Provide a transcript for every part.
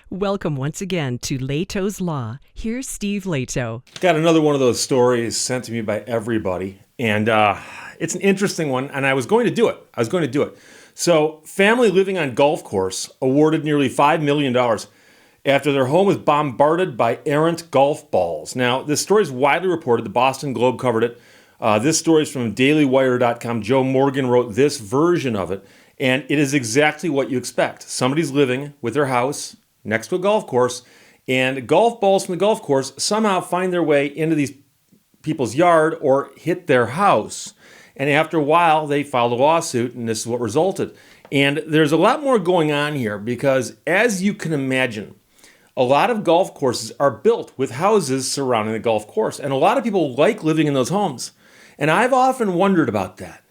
Welcome once again to Lehto's Law. Here's Steve Lehto. Got another one of those stories sent to me by everybody, and it's an interesting one, and I was going to do it. So, family living on golf course awarded nearly $5 million after their home was bombarded by errant golf balls. Now, this story is widely reported. The Boston Globe covered it. This story is from dailywire.com. Joe Morgan wrote this version of it, and it is exactly what you expect. Somebody's living with their house next to a golf course, and golf balls from the golf course somehow find their way into these people's yard or hit their house. And after a while, they filed a lawsuit, and this is what resulted. And there's a lot more going on here because, as you can imagine, a lot of golf courses are built with houses surrounding the golf course, and a lot of people like living in those homes. And I've often wondered about that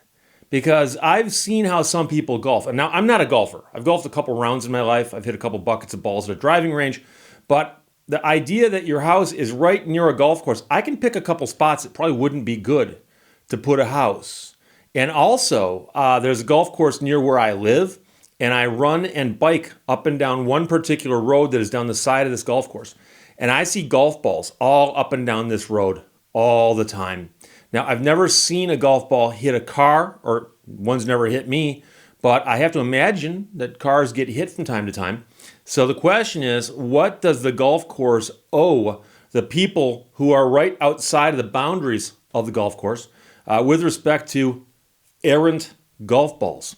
because I've seen how some people golf. And now, I'm not a golfer. I've golfed a couple rounds in my life. I've hit a couple buckets of balls at a driving range. But the idea that your house is right near a golf course, I can pick a couple spots that probably wouldn't be good to put a house. And also, there's a golf course near where I live, and I run and bike up and down one particular road that is down the side of this golf course. And I see golf balls all up and down this road all the time. Now, I've never seen a golf ball hit a car, or one's never hit me, but I have to imagine that cars get hit from time to time. So the question is, what does the golf course owe the people who are right outside of the boundaries of the golf course with respect to errant golf balls?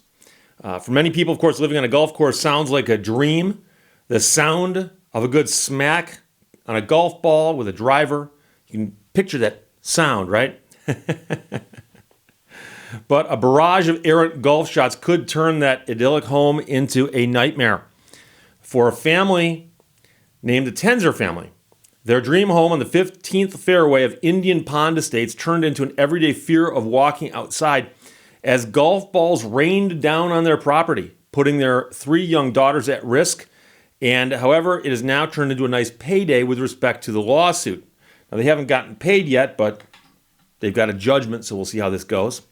For many people, of course, living on a golf course sounds like a dream. The sound of a good smack on a golf ball with a driver, you can picture that sound, right? But a barrage of errant golf shots could turn that idyllic home into a nightmare. For a family named the Tenzer family, their dream home on the 15th fairway of Indian Pond Estates turned into an everyday fear of walking outside as golf balls rained down on their property, putting their 3 young daughters at risk. And however, it has now turned into a nice payday with respect to the lawsuit. Now, they haven't gotten paid yet, but they've got a judgment, so we'll see how this goes.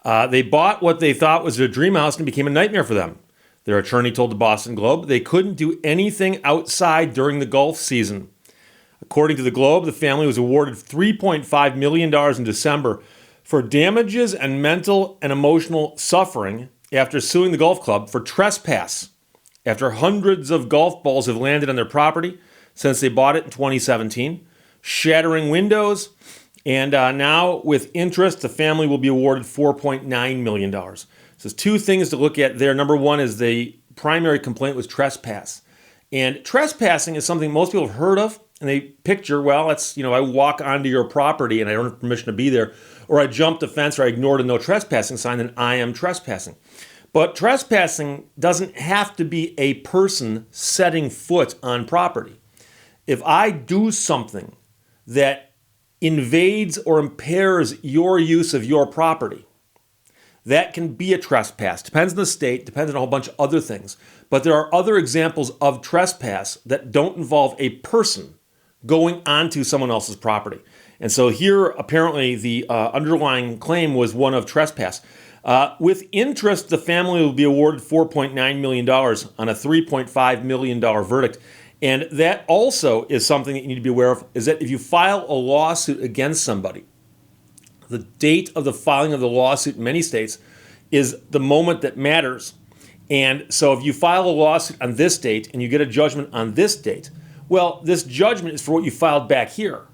They bought what they thought was their dream house and it became a nightmare for them. Their attorney told the Boston Globe they couldn't do anything outside during the golf season. According to the Globe, the family was awarded $3.5 million in December for damages and mental and emotional suffering after suing the golf club for trespass after hundreds of golf balls have landed on their property since they bought it in 2017, shattering windows. And now, with interest, the family will be awarded $4.9 million. So there's 2 things to look at there. Number one is the primary complaint was trespass. And trespassing is something most people have heard of, and they picture, well, it's, I walk onto your property and I don't have permission to be there, or I jumped the fence or I ignored a no trespassing sign, then I am trespassing. But trespassing doesn't have to be a person setting foot on property. If I do something that invades or impairs your use of your property, that can be a trespass. Depends on the state, depends on a whole bunch of other things. But there are other examples of trespass that don't involve a person going onto someone else's property. And so here, apparently, the underlying claim was one of trespass. With interest, the family will be awarded $4.9 million on a $3.5 million verdict. And that also is something that you need to be aware of, is that if you file a lawsuit against somebody, the date of the filing of the lawsuit in many states is the moment that matters. And so if you file a lawsuit on this date and you get a judgment on this date, well, this judgment is for what you filed back here.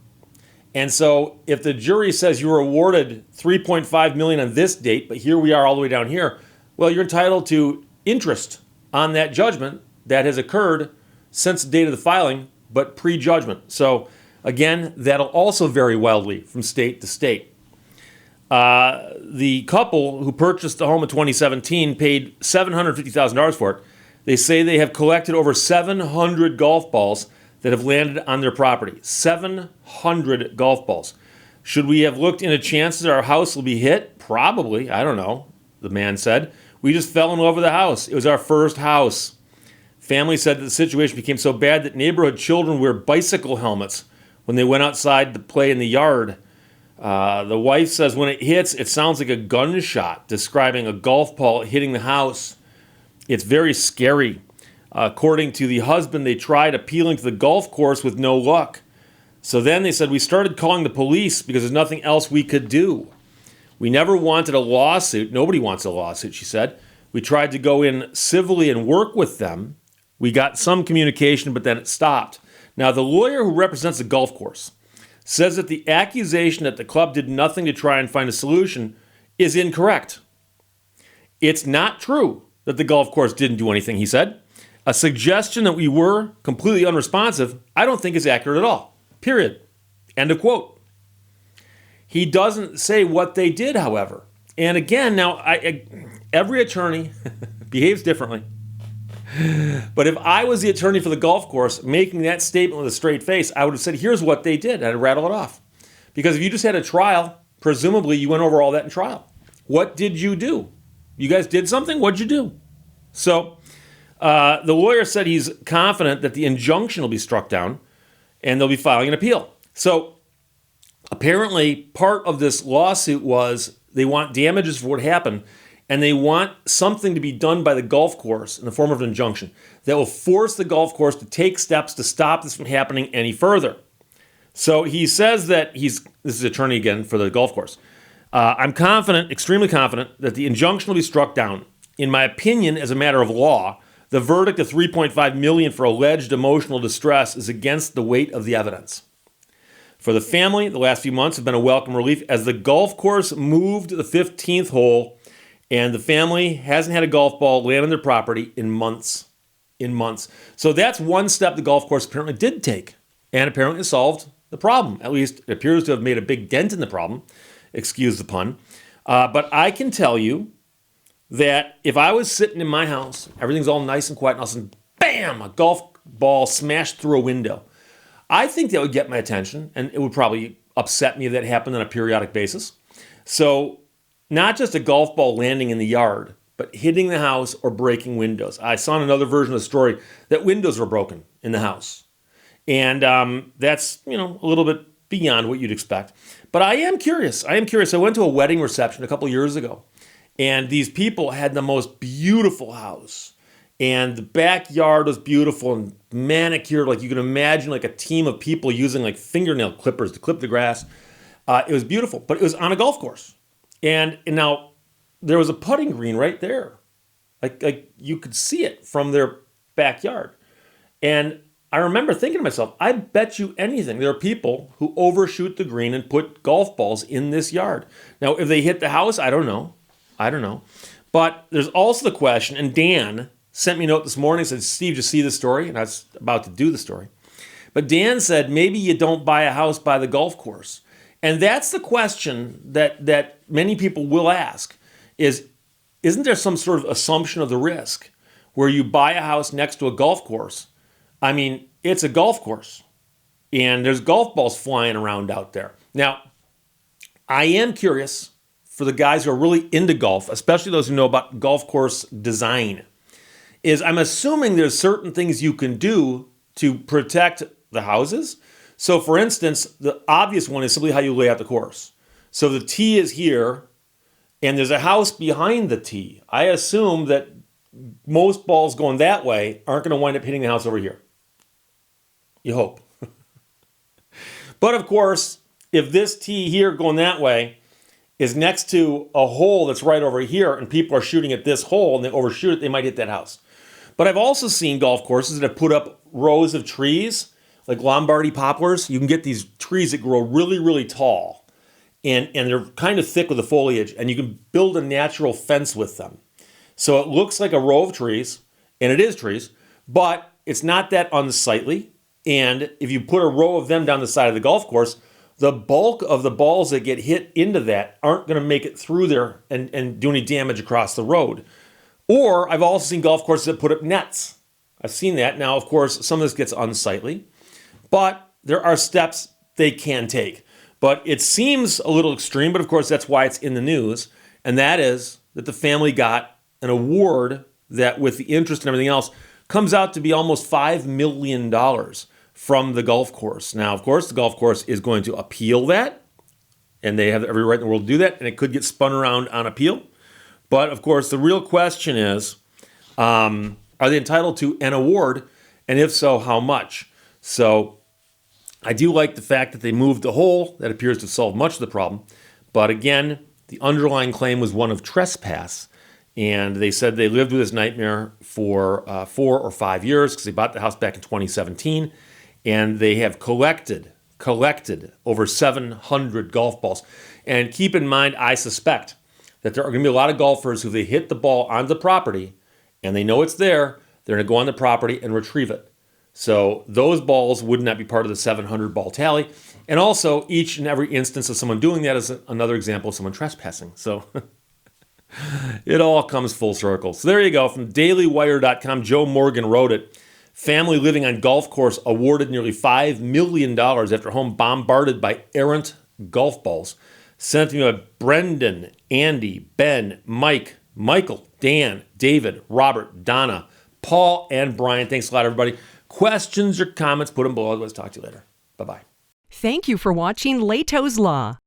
And so if the jury says you were awarded $3.5 million on this date, but here we are all the way down here, well, you're entitled to interest on that judgment that has occurred since the date of the filing, but pre-judgment. So again, that'll also vary wildly from state to state. The couple who purchased the home in 2017 paid $750,000 for it. They say they have collected over 700 golf balls that have landed on their property. 700 golf balls. Should we have looked into chances our house will be hit? Probably. I don't know, the man said. We just fell in love with the house. It was our first house. Family said that the situation became so bad that neighborhood children wear bicycle helmets when they went outside to play in the yard. The wife says when it hits, it sounds like a gunshot, describing a golf ball hitting the house. It's very scary. According to the husband, they tried appealing to the golf course with no luck. So then they said, we started calling the police because there's nothing else we could do. We never wanted a lawsuit. Nobody wants a lawsuit, she said. We tried to go in civilly and work with them. We got some communication, but then it stopped. Now, the lawyer who represents the golf course says that the accusation that the club did nothing to try and find a solution is incorrect. It's not true that the golf course didn't do anything, he said. A suggestion that we were completely unresponsive, I don't think is accurate at all. Period. End of quote. He doesn't say what they did, however. And again, now, every attorney behaves differently. But if I was the attorney for the golf course making that statement with a straight face, I would have said, here's what they did. I'd rattle it off. Because if you just had a trial, presumably you went over all that in trial. What did you do? You guys did something? What'd you do? So the lawyer said he's confident that the injunction will be struck down and they'll be filing an appeal. So apparently part of this lawsuit was they want damages for what happened, and they want something to be done by the golf course in the form of an injunction that will force the golf course to take steps to stop this from happening any further. So he says that this is attorney again for the golf course. I'm confident, extremely confident, that the injunction will be struck down. In my opinion, as a matter of law, the verdict of $3.5 million for alleged emotional distress is against the weight of the evidence. For the family, the last few months have been a welcome relief as the golf course moved the 15th hole, and the family hasn't had a golf ball land on their property in months. So that's one step the golf course apparently did take, and apparently solved the problem. At least it appears to have made a big dent in the problem. Excuse the pun. But I can tell you that if I was sitting in my house, everything's all nice and quiet, and all of a sudden, bam, a golf ball smashed through a window, I think that would get my attention, and it would probably upset me if that happened on a periodic basis. So not just a golf ball landing in the yard, but hitting the house or breaking windows. I saw in another version of the story that windows were broken in the house. And that's, a little bit beyond what you'd expect. But I am curious. I went to a wedding reception a couple years ago, and these people had the most beautiful house. And the backyard was beautiful and manicured, like you can imagine, like a team of people using like fingernail clippers to clip the grass. It was beautiful, but it was on a golf course. And now there was a putting green right there. Like you could see it from their backyard. And I remember thinking to myself, I bet you anything there are people who overshoot the green and put golf balls in this yard. Now, if they hit the house, I don't know. But there's also the question, and Dan sent me a note this morning, said, Steve, just see the story? And I was about to do the story. But Dan said, maybe you don't buy a house by the golf course. And that's the question that many people will ask isn't there some sort of assumption of the risk where you buy a house next to a golf course? I mean, it's a golf course, and there's golf balls flying around out there. Now, I am curious for the guys who are really into golf, especially those who know about golf course design, I'm assuming there's certain things you can do to protect the houses. So, for instance, the obvious one is simply how you lay out the course. So the tee is here, and there's a house behind the tee. I assume that most balls going that way aren't going to wind up hitting the house over here. You hope. But of course, if this tee here going that way is next to a hole that's right over here and people are shooting at this hole and they overshoot it, they might hit that house. But I've also seen golf courses that have put up rows of trees, like Lombardy poplars. You can get these trees that grow really, really tall, and they're kind of thick with the foliage, and you can build a natural fence with them. So it looks like a row of trees, and it is trees, but it's not that unsightly. And if you put a row of them down the side of the golf course, the bulk of the balls that get hit into that aren't going to make it through there and do any damage across the road. Or I've also seen golf courses that put up nets. I've seen that. Now, of course, some of this gets unsightly, but there are steps they can take. But it seems a little extreme, but of course, that's why it's in the news. And that is that the family got an award that, with the interest and everything else, comes out to be almost $5 million from the golf course. Now, of course, the golf course is going to appeal that, and they have every right in the world to do that, and it could get spun around on appeal. But, of course, the real question is, Are they entitled to an award? And if so, how much? So I do like the fact that they moved the hole. That appears to solve much of the problem. But again, the underlying claim was one of trespass. And they said they lived with this nightmare for 4 or 5 years because they bought the house back in 2017. And they have collected over 700 golf balls. And keep in mind, I suspect that there are going to be a lot of golfers who they hit the ball on the property and they know it's there, they're going to go on the property and retrieve it. So those balls would not be part of the 700 ball tally. And also, each and every instance of someone doing that is another example of someone trespassing. So it all comes full circle. So there you go. From dailywire.com, Joe Morgan wrote it. Family living on golf course awarded nearly $5 million after home bombarded by errant golf balls. Sent to me by Brendan, Andy, Ben, Mike, Michael, Dan, David, Robert, Donna, Paul, and Brian. Thanks a lot, everybody. Questions or comments, put them below. Let's talk to you later. Bye-bye. Thank you for watching Lehto's Law.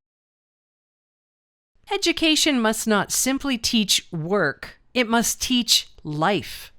Education must not simply teach work, it must teach life.